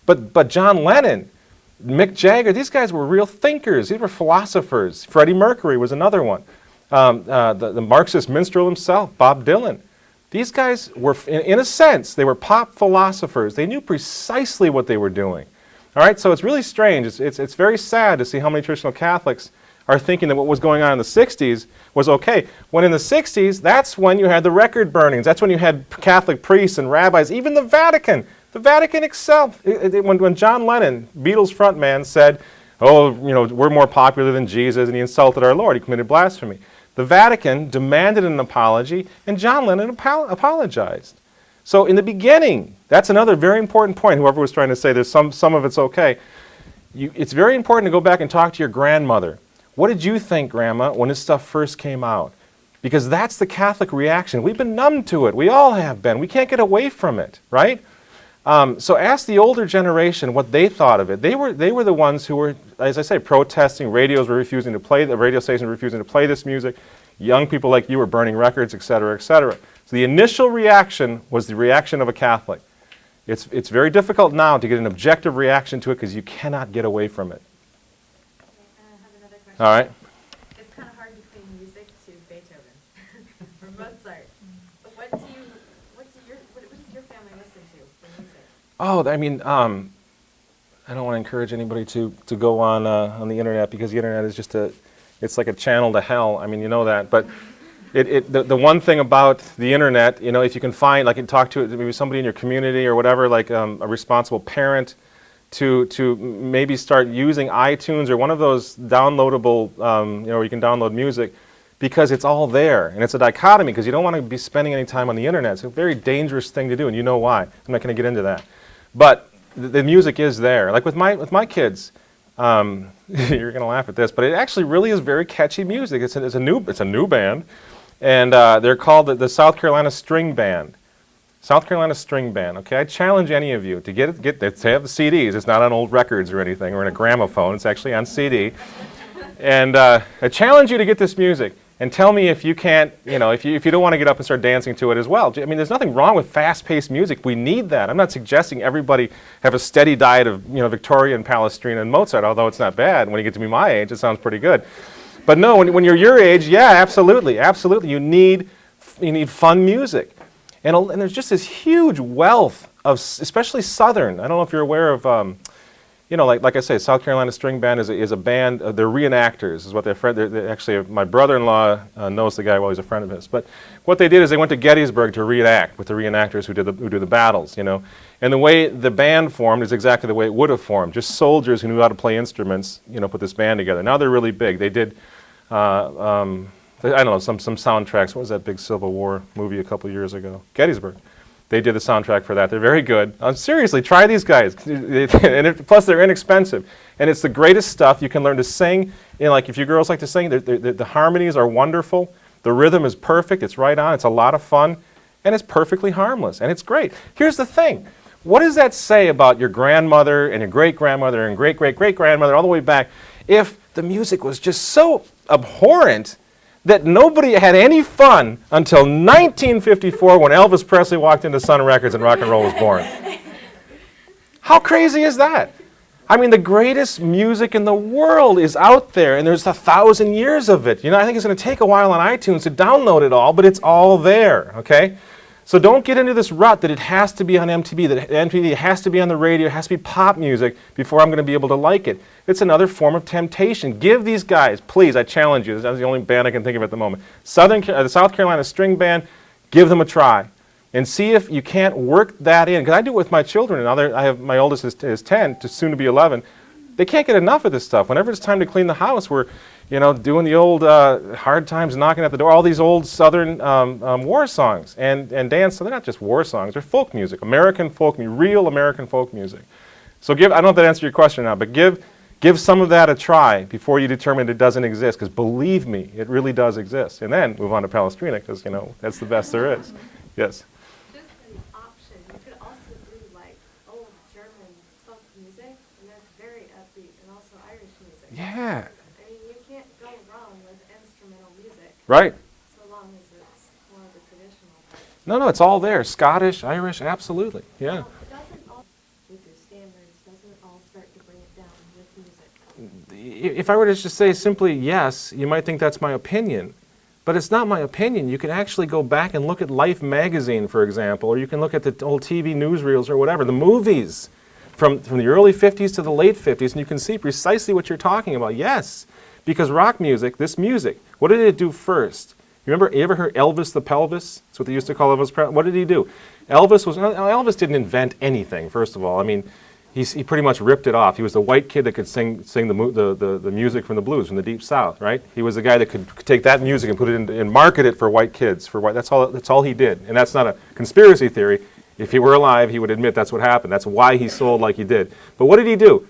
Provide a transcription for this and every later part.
But John Lennon, Mick Jagger, these guys were real thinkers. These were philosophers. Freddie Mercury was another one. The Marxist minstrel himself, Bob Dylan. These guys were, in a sense, they were pop philosophers. They knew precisely what they were doing. All right, so it's really strange. It's very sad to see how many traditional Catholics are thinking that what was going on in the 60s was okay. When in the 60s, that's when you had the record burnings. That's when you had Catholic priests and rabbis, even the Vatican. The Vatican itself, when John Lennon, Beatles frontman, said, oh, you know, we're more popular than Jesus, and he insulted our Lord, he committed blasphemy. The Vatican demanded an apology, and John Lennon apologized. So in the beginning, that's another very important point, whoever was trying to say there's some of it's okay. It's very important to go back and talk to your grandmother. What did you think, Grandma, when this stuff first came out? Because that's the Catholic reaction. We've been numb to it. We all have been. We can't get away from it, right? So ask the older generation what they thought of it. They were the ones who were, as I say, protesting. Radios were refusing to play, the radio stations were refusing to play this music. Young people like you were burning records, et cetera, et cetera. So the initial reaction was the reaction of a Catholic. It's very difficult now to get an objective reaction to it because you cannot get away from it. All right. It's kind of hard to compare music to Beethoven or Mozart. But what does your family listen to for music? Oh, I mean, I don't want to encourage anybody to go on the internet, because the internet is just it's like a channel to hell. I mean, you know that. But the one thing about the internet, you know, if you can find, like, you talk to maybe somebody in your community or whatever, like a responsible parent, to maybe start using iTunes or one of those downloadable, you know, where you can download music, because it's all there. And it's a dichotomy, because you don't want to be spending any time on the internet. It's a very dangerous thing to do, and you know why. I'm not going to get into that. But the music is there. Like with my kids, you're going to laugh at this, but it actually really is very catchy music. It's a new band, and they're called the South Carolina String Band. South Carolina String Band. Okay, I challenge any of you to get it. They have the CDs. It's not on old records or anything, or in a gramophone. It's actually on CD. And I challenge you to get this music and tell me if you can't, you know, if you don't want to get up and start dancing to it as well. I mean, there's nothing wrong with fast-paced music. We need that. I'm not suggesting everybody have a steady diet of, you know, Victorian, Palestrina, and Mozart, although it's not bad. When you get to be my age, it sounds pretty good. But no, when you're your age, yeah, absolutely, absolutely. You need fun music. And there's just this huge wealth of, especially Southern. I don't know if you're aware of, you know, like I say, South Carolina String Band is a band. They're reenactors, is what they're actually. My brother-in-law knows the guy. Well, he's a friend of his. But what they did is they went to Gettysburg to reenact with the reenactors who do the battles. You know, and the way the band formed is exactly the way it would have formed. Just soldiers who knew how to play instruments, you know, put this band together. Now they're really big. They did. I don't know, some soundtracks. What was that big Civil War movie a couple years ago? Gettysburg. They did the soundtrack for that. They're very good. Seriously, try these guys. Plus, they're inexpensive. And it's the greatest stuff. You can learn to sing. You know, like if you girls like to sing, the harmonies are wonderful. The rhythm is perfect. It's right on. It's a lot of fun. And it's perfectly harmless. And it's great. Here's the thing. What does that say about your grandmother and your great-grandmother and great-great-great-grandmother all the way back if the music was just so abhorrent that nobody had any fun until 1954 when Elvis Presley walked into Sun Records and rock and roll was born? How crazy is that? I mean, the greatest music in the world is out there, and there's 1,000 years of it. You know, I think it's going to take a while on iTunes to download it all, but it's all there, okay? So don't get into this rut that it has to be on MTV, that MTV has to be on the radio, it has to be pop music before I'm going to be able to like it. It's another form of temptation. Give these guys, please, I challenge you, that's the only band I can think of at the moment, the South Carolina String Band, give them a try. And see if you can't work that in. Because I do it with my children. And I have my oldest is 10, soon to be 11. They can't get enough of this stuff. Whenever it's time to clean the house, we're doing the old Hard Times Knocking at the Door, all these old Southern war songs and dance. So they're not just war songs, they're folk music, American folk music, real American folk music. So I don't know if that answered your question or not, but give some of that a try before you determine it doesn't exist, because believe me, it really does exist. And then move on to Palestrina, because that's the best there is. Yes? Just an option. You could also do like old German folk music, and that's very upbeat, and also Irish music. Yeah. You can't go wrong with instrumental music. Right. So long as it's more of the traditional part. No, it's all there. Scottish, Irish, absolutely. Yeah. Well, it doesn't all with your standards, doesn't it all start to bring it down with music? If I were to just say simply yes, you might think that's my opinion. But it's not my opinion. You can actually go back and look at Life magazine, for example, or you can look at the old TV newsreels or whatever, the movies from the early 50s to the late 50s, and you can see precisely what you're talking about. Yes, because rock music, this music, what did it do first? You ever heard Elvis the Pelvis? That's what they used to call Elvis. What did he do? Elvis didn't invent anything, first of all. I mean, he pretty much ripped it off. He was the white kid that could sing the music from the blues, from the Deep South, right? He was the guy that could take that music and put it in and market it for white kids. That's all he did. And that's not a conspiracy theory. If he were alive, he would admit that's what happened. That's why he sold like he did. But what did he do?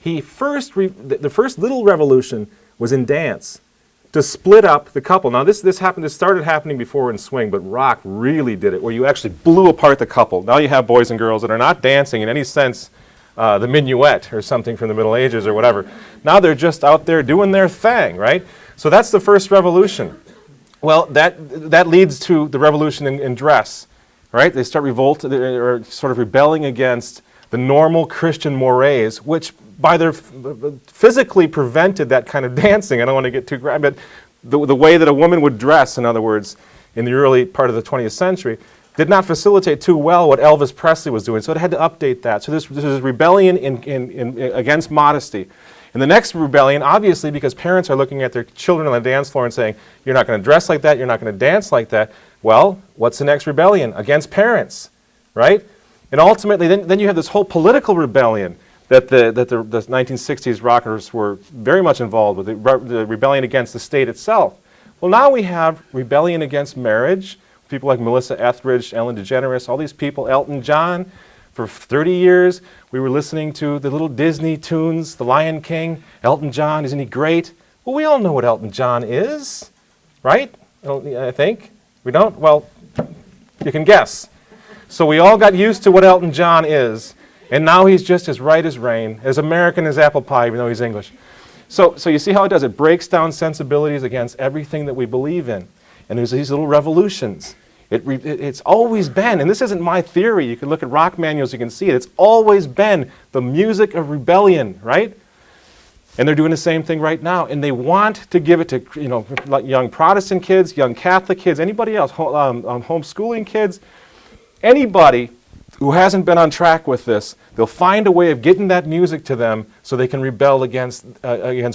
The first little revolution was in dance, to split up the couple. Now this started happening before in swing, but rock really did it, where you actually blew apart the couple. Now you have boys and girls that are not dancing in any sense, the minuet or something from the Middle Ages or whatever. Now they're just out there doing their thing, right? So that's the first revolution. Well, that leads to the revolution in dress, right? They start or sort of rebelling against the normal Christian mores, which by their physically prevented that kind of dancing. I don't want to get too graphic, but the way that a woman would dress, in other words, in the early part of the 20th century, did not facilitate too well what Elvis Presley was doing. So it had to update that. So this is rebellion against modesty. And the next rebellion, obviously, because parents are looking at their children on the dance floor and saying, you're not going to dress like that, you're not going to dance like that. Well, what's the next rebellion? Against parents, right? And ultimately, then you have this whole political rebellion that the 1960s rockers were very much involved with, the rebellion against the state itself. Well, now we have rebellion against marriage. People like Melissa Etheridge, Ellen DeGeneres, all these people, Elton John. For 30 years, we were listening to the little Disney tunes, The Lion King, Elton John, isn't he great? Well, we all know what Elton John is, right? I think. We don't? Well, you can guess. So we all got used to what Elton John is, and now he's just as right as rain, as American as apple pie, even though he's English. So you see how it does? It breaks down sensibilities against everything that we believe in. And there's these little revolutions. It's always been, and this isn't my theory, you can look at rock manuals, you can see it, it's always been the music of rebellion, right? And they're doing the same thing right now, and they want to give it to like young Protestant kids, young Catholic kids, anybody else, homeschooling kids, anybody who hasn't been on track with this. They'll find a way of getting that music to them so they can rebel against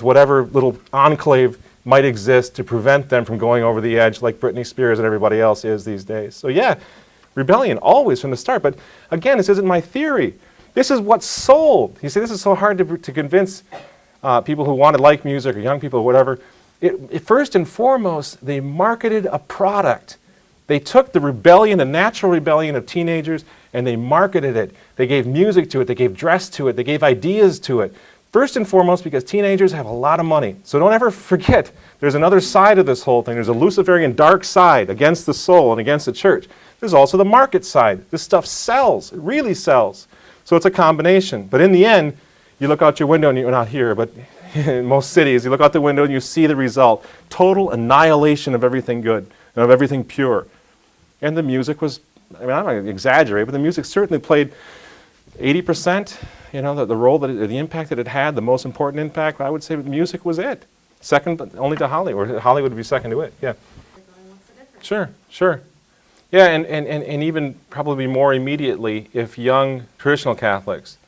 whatever little enclave might exist to prevent them from going over the edge like Britney Spears and everybody else is these days. So yeah, rebellion always from the start. But again, this isn't my theory. This is what's sold. You see, this is so hard to convince people who want to like music or young people or whatever. First and foremost, they marketed a product. They took the rebellion, the natural rebellion of teenagers, and they marketed it. They gave music to it. They gave dress to it. They gave ideas to it. First and foremost, because teenagers have a lot of money. So don't ever forget, there's another side of this whole thing. There's a Luciferian dark side against the soul and against the church. There's also the market side. This stuff sells. It really sells. So it's a combination. But in the end, you look out your window, and you're not here, but in most cities, you look out the window and you see the result. Total annihilation of everything good and of everything pure. And the music was, I don't want to exaggerate, but the music certainly played 80%. The role the impact that it had, the most important impact, I would say music was it. Second only to Hollywood, or Hollywood would be second to it, yeah. Sure. Yeah, and even probably more immediately if young traditional Catholics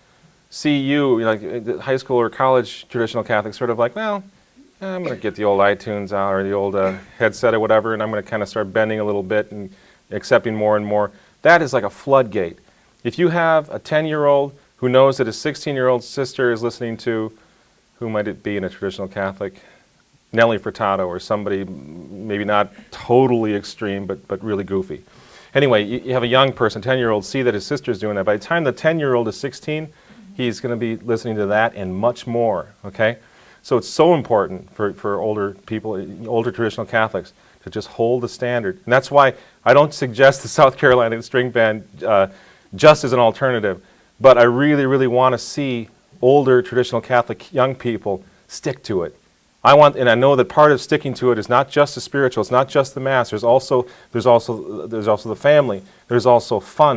see you, like high school or college traditional Catholics, sort of like, well, I'm going to get the old iTunes out or the old headset or whatever, and I'm going to kind of start bending a little bit and accepting more and more. That is like a floodgate. If you have a 10-year-old who knows that his 16-year-old sister is listening to, who might it be in a traditional Catholic? Nelly Furtado, or somebody maybe not totally extreme, but really goofy. Anyway, you have a young person, 10-year-old, see that his sister's doing that. By the time the 10-year-old is 16, he's going to be listening to that and much more, okay? So it's so important for older people, older traditional Catholics, to just hold the standard. And that's why I don't suggest the South Carolina String Band just as an alternative. But I really, really want to see older traditional Catholic young people stick to it. And I know that part of sticking to it is not just the spiritual, it's not just the Mass. There's also the family. There's also fun.